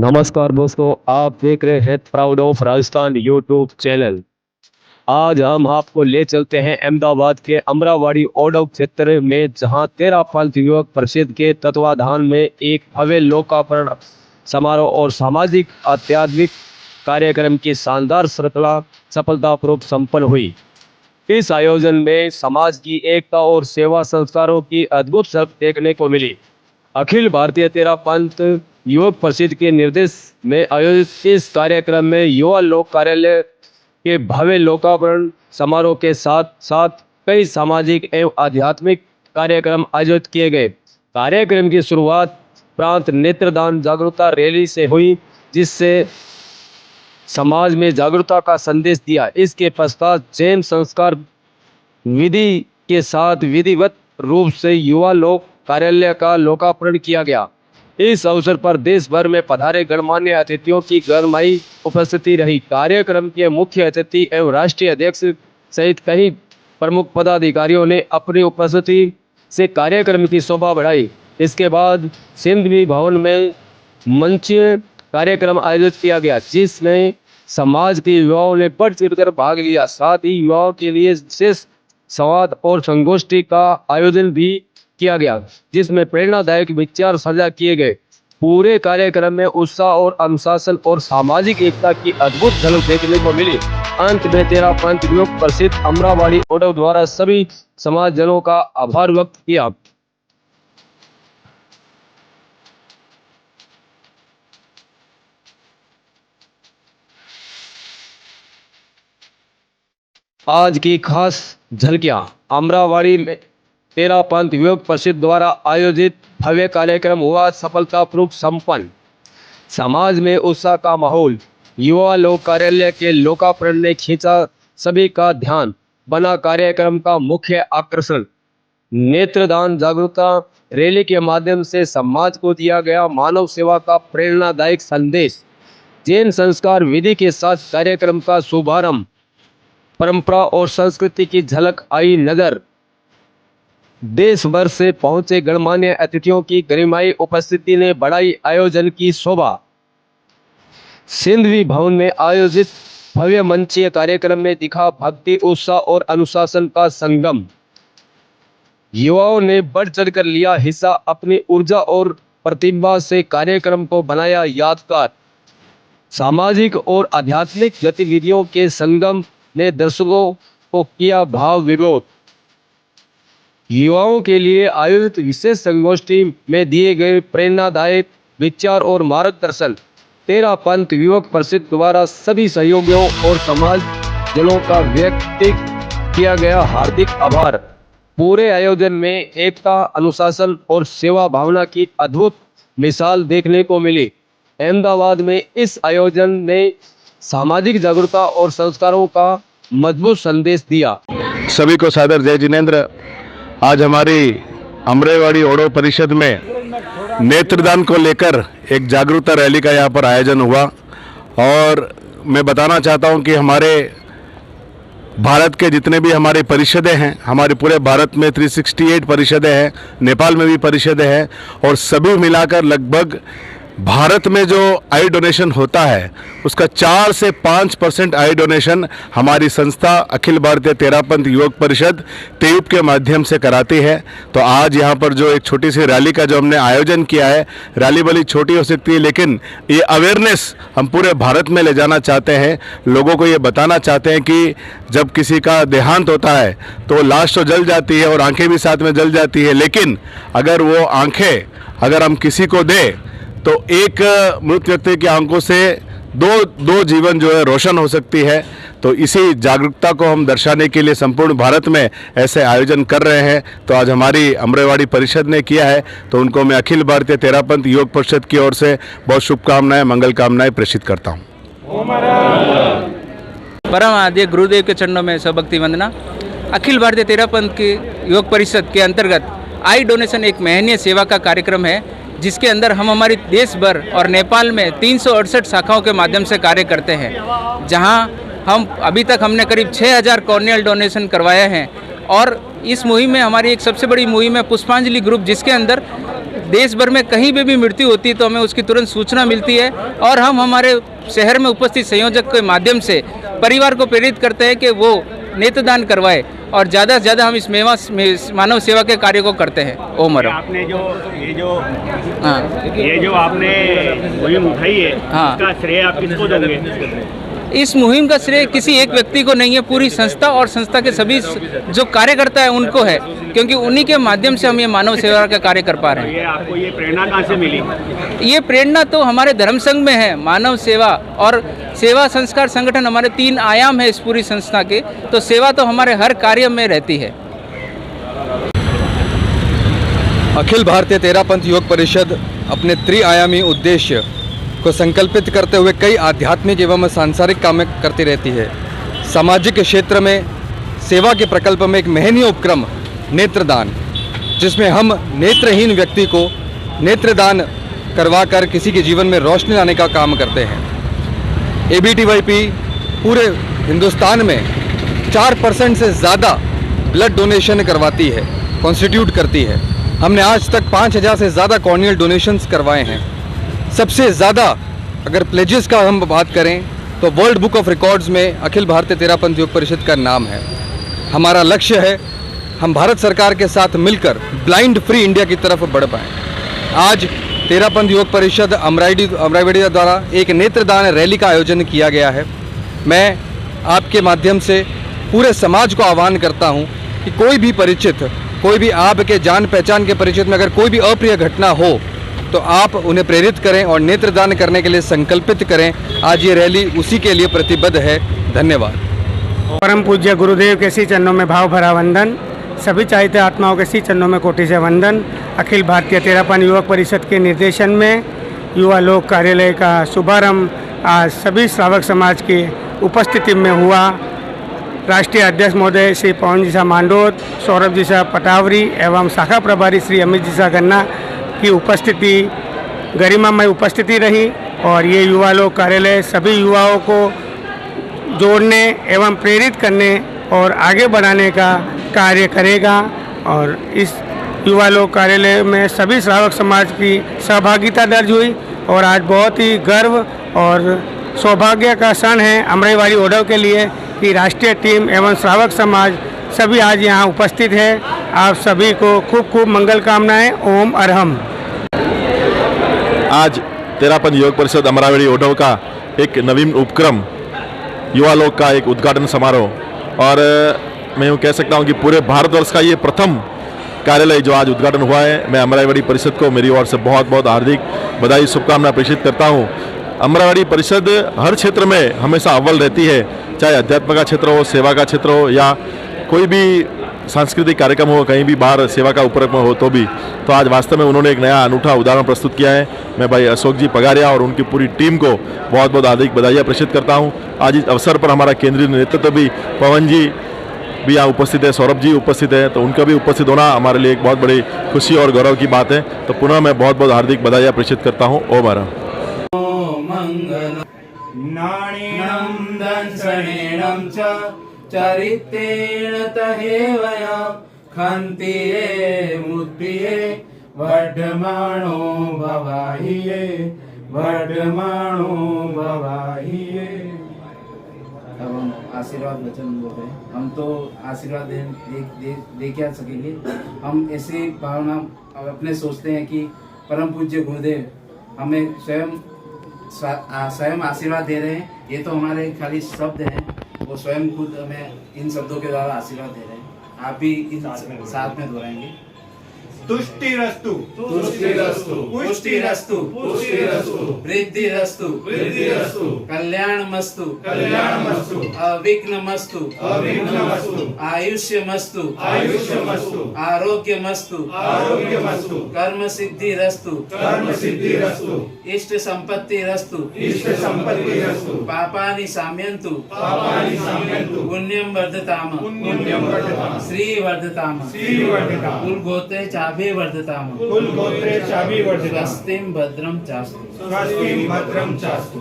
नमस्कार दोस्तों, आप देख रहे हैं proud of Rajasthan YouTube channel. आज हम आपको ले चलते हैं अहमदाबाद के अमरावाड़ी ओडव क्षेत्र में, जहां 13 पंथ युवक परिषद के तत्वाधान में एक भव्य लोकार्पण समारोह और सामाजिक आध्यात्मिक कार्यक्रम की शानदार श्रृंखला सफलतापूर्वक संपन्न हुई। इस आयोजन में समाज की एकता और सेवा संस्कारों की अद्भुत झलक देखने को मिली। अखिल भारतीय 13 पंथ युवक परिषद के निर्देश में आयोजित इस कार्यक्रम में युवा लोक कार्यालय के भव्य लोकार्पण समारोह के साथ साथ कई सामाजिक एवं आध्यात्मिक कार्यक्रम आयोजित किए गए। कार्यक्रम की शुरुआत प्रांत नेत्रदान जागरूकता रैली से हुई, जिससे समाज में जागरूकता का संदेश दिया। इसके पश्चात जैन संस्कार विधि के साथ विधिवत रूप से युवा लोक कार्यालय का लोकार्पण किया गया। इस अवसर पर देश भर में पधारे गणमान्य अतिथियों की गणमाई उपस्थिति रही। कार्यक्रम के मुख्य अतिथि एवं राष्ट्रीय अध्यक्ष सहित कई प्रमुख पदाधिकारियों ने अपनी उपस्थिति से कार्यक्रम की शोभा बढ़ाई। इसके बाद सिंधवी भवन में मंचीय कार्यक्रम आयोजित किया गया, जिसमें समाज के युवाओं ने बढ़ चढ़कर भाग लिया। साथ ही युवाओं के लिए विशेष संवाद और संगोष्ठी का आयोजन भी किया गया, जिसमें प्रेरणादायक विचार साझा किए गए। पूरे कार्यक्रम में उत्साह और अनुशासन और सामाजिक एकता की अद्भुत झलक देखने को मिली। अंत में 13 पंथ युवक परिषद अमरावाड़ी ओडव द्वारा सभी समाजजनों का आभार व्यक्त किया। आज की खास झलकियां। अमरावाड़ी में 13 पंथ युवक परिषद द्वारा आयोजित भव्य कार्यक्रम हुआ सफलतापूर्वक संपन्न। समाज में उत्साह का माहौल। युवा लोक कार्यालय के लोकार्पण ने खींचा सभी का ध्यान, बना कार्यक्रम का मुख्य आकर्षण। नेत्रदान जागरूकता रैली के माध्यम से समाज को दिया गया मानव सेवा का प्रेरणादायक संदेश। जैन संस्कार विधि के साथ कार्यक्रम का शुभारंभ। परंपरा और संस्कृति की झलक आई नजर। देश भर से पहुंचे गणमान्य अतिथियों की गरिमाई उपस्थिति ने बढ़ाई आयोजन की शोभा। सिंधवी भवन में आयोजित भव्य मंचीय कार्यक्रम में दिखा भक्ति, उत्साह और अनुशासन का संगम। युवाओं ने बढ़ चढ़कर लिया हिस्सा, अपनी ऊर्जा और प्रतिभा से कार्यक्रम को बनाया यादगार। सामाजिक और आध्यात्मिक गतिविधियों के संगम ने दर्शकों को किया भाव विभोर। युवाओं के लिए आयोजित विशेष संगोष्ठी में दिए गए प्रेरणादायक विचार और मार्गदर्शन। 13 पंथ युवक परिषद द्वारा सभी सहयोगियों और समाजजनों का व्यक्त किया गया हार्दिक आभार। पूरे आयोजन में एकता, अनुशासन और सेवा भावना की अद्भुत मिसाल देखने को मिली। अहमदाबाद में इस आयोजन ने सामाजिक जागरूकता और संस्कारों का मजबूत संदेश दिया। सभी को सादर जय जिनेंद्र। आज हमारी अमरावाड़ी ओडव परिषद में नेत्रदान को लेकर एक जागरूकता रैली का यहाँ पर आयोजन हुआ, और मैं बताना चाहता हूँ कि हमारे भारत के जितने भी हमारी परिषदें हैं, हमारे पूरे भारत में 368 परिषदें हैं, नेपाल में भी परिषदें हैं, और सभी मिलाकर लगभग भारत में जो आई डोनेशन होता है उसका 4 से 5% आई डोनेशन हमारी संस्था अखिल भारतीय 13 पंथ युवक परिषद तेयूप के माध्यम से कराती है। तो आज यहाँ पर जो एक छोटी सी रैली का जो हमने आयोजन किया है, रैली भली छोटी हो सकती है, लेकिन ये अवेयरनेस हम पूरे भारत में ले जाना चाहते हैं। लोगों को ये बताना चाहते हैं कि जब किसी का देहांत होता है तो लाश तो जल जाती है और आंखें भी साथ में जल जाती है, लेकिन अगर वो आंखें अगर हम किसी को दें तो एक मृत व्यक्ति की आंखों से दो जीवन जो है रोशन हो सकती है। तो इसी जागरूकता को हम दर्शाने के लिए संपूर्ण भारत में ऐसे आयोजन कर रहे हैं। तो आज हमारी अमरावाड़ी परिषद ने किया है, तो उनको मैं अखिल भारतीय 13 पंथ युवक परिषद की ओर से बहुत शुभकामनाएं, मंगल कामनाएं प्रेषित करता हूँ। परम आद्य गुरुदेव के चरणों में सबक्ति वंदना। अखिल भारतीय 13 पंथ की युवक परिषद के अंतर्गत आई डोनेशन एक महनीय सेवा का कार्यक्रम है, जिसके अंदर हम हमारी देश भर और नेपाल में 368 शाखाओं के माध्यम से कार्य करते हैं, जहां हम अभी तक हमने करीब 6000 कॉर्नियल डोनेशन करवाए हैं। और इस मुहिम में हमारी एक सबसे बड़ी मुहिम है पुष्पांजलि ग्रुप, जिसके अंदर देश भर में कहीं भी मृत्यु होती है तो हमें उसकी तुरंत सूचना मिलती है और हम हमारे शहर में उपस्थित संयोजक के माध्यम से परिवार को प्रेरित करते हैं कि वो नेत्रदान करवाए और ज़्यादा से ज़्यादा हम इस मानव सेवा के कार्य को करते हैं। ओम हरम। आपने ये जो आपने मुहिम उठाई है, हाँ। इसका श्रेय आप किसको दोगे? इस मुहिम का श्रेय किसी एक व्यक्ति को नहीं है, पूरी संस्था और संस्था के सभी जो कार्यकर्ता है उनको है, क्योंकि उन्हीं के माध्यम से हम ये मानव सेवा का कार्य कर पा रहे हैं। ये आपको ये प्रेरणा कहाँ से मिली? ये प्रेरणा तो हमारे धर्म संघ में है। मानव सेवा और सेवा संस्कार संगठन हमारे 3 आयाम है इस पूरी संस्था के, तो सेवा तो हमारे हर कार्य में रहती है। अखिल भारतीय तेरापंथ योग परिषद अपने त्रिआयामी उद्देश्य को संकल्पित करते हुए कई आध्यात्मिक एवं सांसारिक काम करती रहती है। सामाजिक क्षेत्र में सेवा के प्रकल्प में एक महनीय उपक्रम नेत्रदान, जिसमें हम नेत्रहीन व्यक्ति को नेत्रदान करवाकर किसी के जीवन में रोशनी लाने का काम करते हैं। ABTYP पूरे हिंदुस्तान में 4% से ज़्यादा ब्लड डोनेशन करवाती है, कॉन्स्टिट्यूट करती है। हमने आज तक 5000 से ज़्यादा कॉर्नियल डोनेशंस करवाए हैं। सबसे ज़्यादा अगर प्लेजेस का हम बात करें तो वर्ल्ड बुक ऑफ रिकॉर्ड्स में अखिल भारतीय तेरापंथ योग परिषद का नाम है। हमारा लक्ष्य है हम भारत सरकार के साथ मिलकर ब्लाइंड फ्री इंडिया की तरफ बढ़ पाएँ। आज तेरापंथ योग परिषद अमराईवाड़ी द्वारा एक नेत्रदान रैली का आयोजन किया गया है। मैं आपके माध्यम से पूरे समाज को आह्वान करता हूं कि कोई भी परिचित, कोई भी आपके जान पहचान के परिचित में अगर कोई भी अप्रिय घटना हो तो आप उन्हें प्रेरित करें और नेत्रदान करने के लिए संकल्पित करें। आज ये रैली उसी के लिए प्रतिबद्ध है। धन्यवाद। परम पूज्य गुरुदेव के श्री चरणों में भाव भरा वंदन। सभी चाहते आत्माओं के श्री चरणों में कोटि से वंदन। अखिल भारतीय तेरापंथ युवक परिषद के निर्देशन में युवा लोक कार्यालय का शुभारंभ आज सभी श्रावक समाज की उपस्थिति में हुआ। राष्ट्रीय अध्यक्ष महोदय श्री पवन जी शाह मांडोत, सौरभ जी शाह पटावरी एवं शाखा प्रभारी श्री अमित जी शाह गन्ना की उपस्थिति गरिमामय उपस्थिति रही और ये युवा लोक कार्यालय सभी युवाओं को जोड़ने एवं प्रेरित करने और आगे बढ़ाने का कार्य करेगा। और इस युवा लोक कार्यालय में सभी श्रावक समाज की सहभागिता दर्ज हुई और आज बहुत ही गर्व और सौभाग्य का क्षण है अमराईवाड़ी ओडव के लिए कि राष्ट्रीय टीम एवं श्रावक समाज सभी आज यहाँ उपस्थित है। आप सभी को खूब खूब मंगल कामनाएं। ओम अरहम। आज तेरापंथ योग परिषद अमराईवाड़ी ओडव का एक नवीन उपक्रम युवा लोक का एक उद्घाटन समारोह और मैं यूँ कह सकता हूँ कि पूरे भारतवर्ष का ये प्रथम कार्यालय जो आज उद्घाटन हुआ है। मैं अमराईवाड़ी परिषद को मेरी ओर से बहुत बहुत हार्दिक बधाई शुभकामना प्रेषित करता हूँ। अमराईवाड़ी परिषद हर क्षेत्र में हमेशा अव्वल रहती है, चाहे अध्यात्म का क्षेत्र हो, सेवा का क्षेत्र हो या कोई भी सांस्कृतिक कार्यक्रम हो, कहीं भी बाहर सेवा का उपक्रम हो तो भी। तो आज वास्तव में उन्होंने एक नया अनूठा उदाहरण प्रस्तुत किया है। मैं भाई अशोक जी पगारिया और उनकी पूरी टीम को बहुत बहुत हार्दिक बधाइयाँ प्रेषित करता हूँ। आज इस अवसर पर हमारा केंद्रीय नेतृत्व भी पवन जी भी यहाँ उपस्थित है, सौरभ जी उपस्थित है, तो उनका भी उपस्थित होना हमारे लिए एक बहुत बड़ी खुशी और गौरव की बात है। तो पुनः मैं बहुत बहुत हार्दिक बधाइयाँ प्रेषित करता हूँ। ओम हरम। नाणेनं दंशनेनं च चरित्रेण तहेवया खन्तिये मुक्तिये वर्धमानो भवाहिये वर्धमानो भवाहिये। अब हम आशीर्वाद वचन बोल रहे हैं। हम तो आशीर्वाद दे क्या सकेंगे। हम ऐसी भावना अपने सोचते हैं कि परम पूज्य गुरुदेव हमें स्वयं आशीर्वाद दे रहे हैं। ये तो हमारे खाली शब्द हैं, वो स्वयं खुद हमें इन शब्दों के द्वारा आशीर्वाद दे रहे हैं। आप भी इन साथ में दोहराएंगे। तुष्टिरस्तु तुष्टिरस्तु पुष्टिरस्तु पुष्टिरस्तु वृद्धिरस्तु वृद्धिरस्तु कल्याणमस्तु कल्याणमस्तु अविघ्नमस्तु अविघ्नमस्तु आयुष्यमस्तु आयुष्यमस्तु आरोग्यमस्तु आरोग्यमस्तु कर्म सिद्धिरस्तु कर्म सिद्धिरस्तु इष्ट संपत्तिरस्तु इष्ट संपत्तिरस्तु पापानि शाम्यन्तु पापानि शाम्यन्तु पुण्यं वर्धताम पुण्यं वर्धताम श्री वर्धताम श्री वर्धताम कुलगोत्रे वर्धताम कुल गोत्रे चाभि वर्धताम स्वस्तिं भद्रं चास्तु स्वस्तिं भद्रं चास्तु।